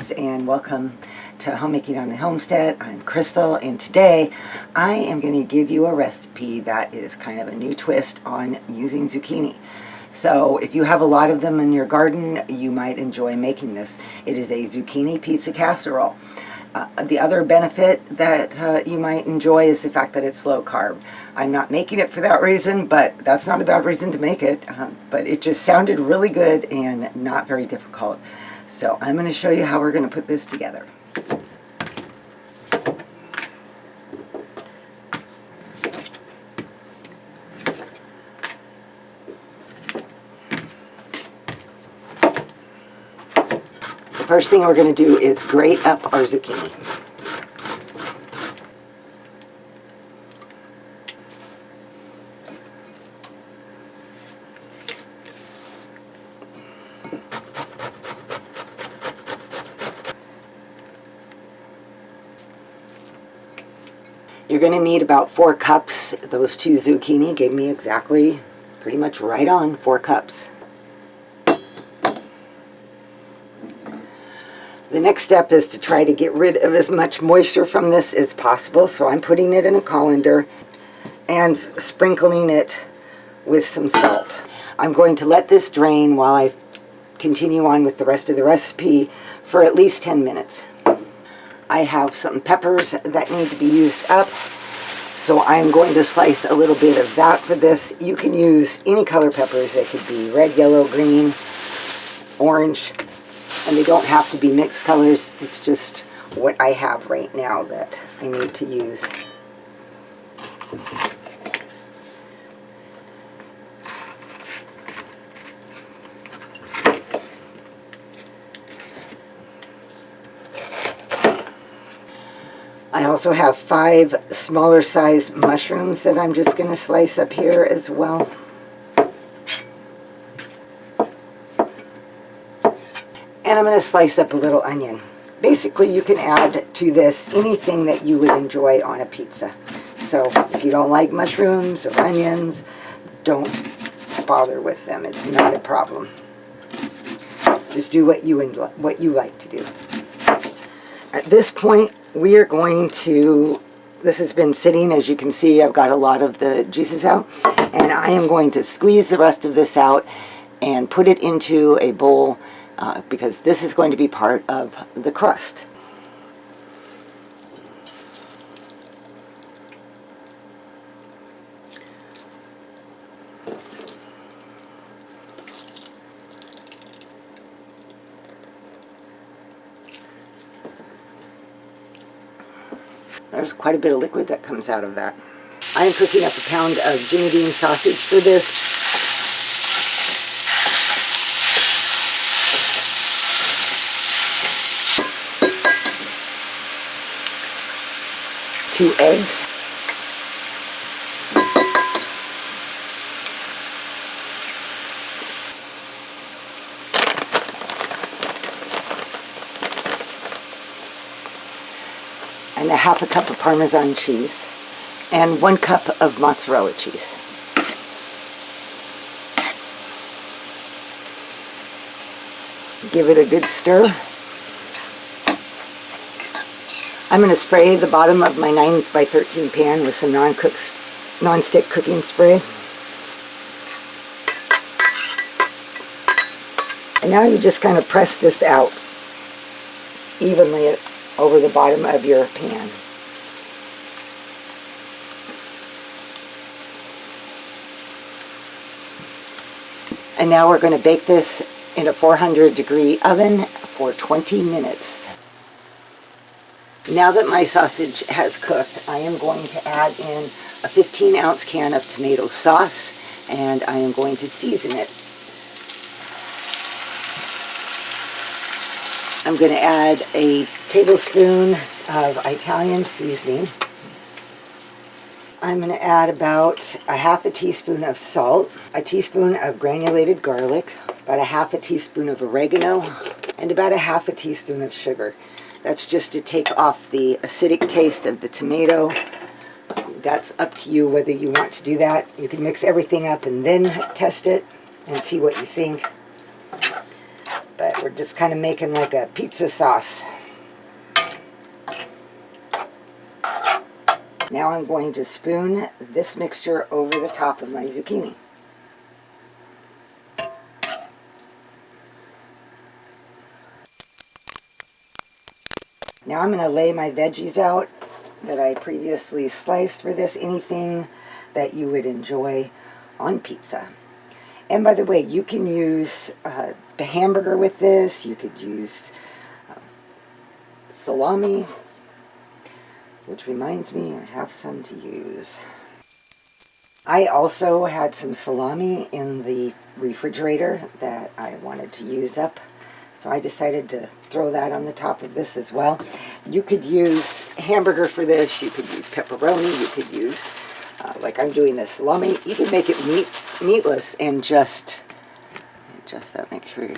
Toppings, and welcome to Homemaking on the Homestead. I'm Crystal, and today I am going to give you a recipe that is kind of a new twist on using zucchini. So if you have a lot of them in your garden, you might enjoy making this. It is a zucchini pizza casserole. The other benefit that you might enjoy is the fact that it's low carb. I'm not making it for that reason, but that's not a bad reason to make it. But it just sounded really good and not very difficult. So I'm going to show you how we're going to put this together. First thing we're going to do is grate up our zucchini. You're going to need about 4 cups. Those 2 zucchini gave me exactly, pretty much right on 4 cups. The next step is to try to get rid of as much moisture from this as possible, so I'm putting it in a colander and sprinkling it with some salt. I'm going to let this drain while I continue on with the rest of the recipe for at least 10 minutes. I have some peppers that need to be used up, so I'm going to slice a little bit of that for this. You can use any color peppers. They could be red, yellow, green, orange. And they don't have to be mixed colors. It's just what I have right now that I need to use. I also have 5 smaller size mushrooms that I'm just going to slice up here as well. And I'm going to slice up a little onion. Basically, you can add to this anything that you would enjoy on a pizza. So if you don't like mushrooms or onions, don't bother with them. It's not a problem. Just do what you like to do. At this point, we are going to, this has been sitting, as you can see, I've got a lot of the juices out, and I am going to squeeze the rest of this out and put it into a bowl because this is going to be part of the crust. There's quite a bit of liquid that comes out of that. I am cooking up a pound of Jimmy Dean sausage for this. 2 eggs. And a half a cup of Parmesan cheese. And 1 cup of mozzarella cheese. Give it a good stir. I'm going to spray the bottom of my 9x13 pan with some non-stick cooking spray. And now you just kind of press this out evenly over the bottom of your pan. And now we're going to bake this in a 400-degree oven for 20 minutes. Now that my sausage has cooked, I am going to add in a 15-ounce can of tomato sauce, and I am going to season it. I'm going to add a tablespoon of Italian seasoning. I'm going to add about a half a teaspoon of salt, a teaspoon of granulated garlic, about a half a teaspoon of oregano, and about a half a teaspoon of sugar. That's just to take off the acidic taste of the tomato. That's up to you whether you want to do that. You can mix everything up and then test it and see what you think. but we're just kind of making like a pizza sauce. Now I'm going to spoon this mixture over the top of my zucchini. Now I'm going to lay my veggies out that I previously sliced for this. Anything that you would enjoy on pizza. And by the way, you can use the hamburger with this. You could use salami, which reminds me I have some to use. I also had some salami in the refrigerator that I wanted to use up, so I decided to throw that on the top of this as well. You could use hamburger for this. You could use pepperoni. You could use, like I'm doing this salami. You can make it meatless and just that. Make sure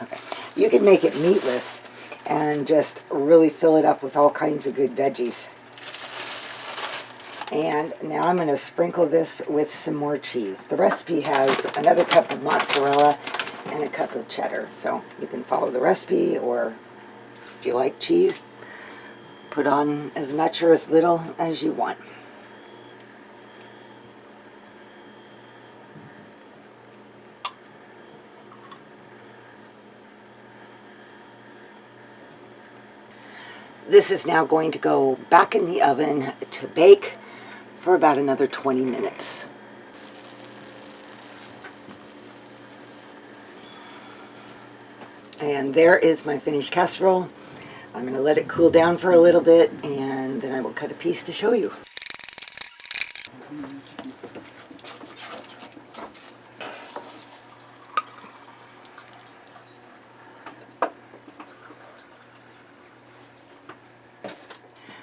okay. You can make it meatless and just really fill it up with all kinds of good veggies. And now I'm going to sprinkle this with some more cheese. The recipe has another cup of mozzarella and a cup of cheddar, so you can follow the recipe, or if you like cheese, put on as much or as little as you want. This is now going to go back in the oven to bake for about another 20 minutes. And there is my finished casserole. I'm going to let it cool down for a little bit, and then I will cut a piece to show you.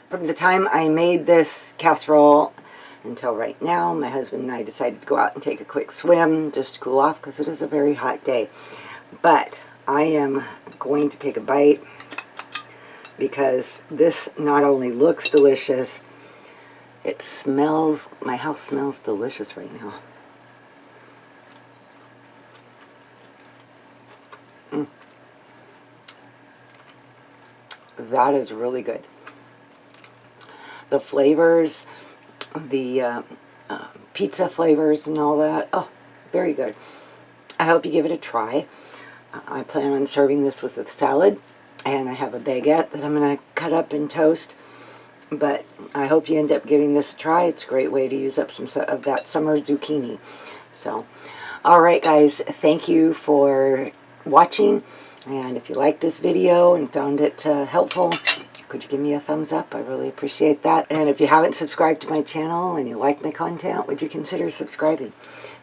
From the time I made this casserole until right now, my husband and I decided to go out and take a quick swim just to cool off because it is a very hot day. But I am going to take a bite because this not only looks delicious, it smells, my house smells delicious right now. That is really good. The flavors, the pizza flavors and all that, oh, very good. I hope you give it a try. I plan on serving this with a salad, and I have a baguette that I'm going to cut up and toast. But I hope you end up giving this a try. It's a great way to use up some of that summer zucchini. So, alright guys, thank you for watching. And if you liked this video and found it helpful, could you give me a thumbs up? I really appreciate that. And if you haven't subscribed to my channel and you like my content, would you consider subscribing?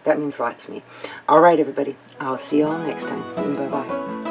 That means a lot to me. Alright everybody, I'll see you all next time. Bye-bye.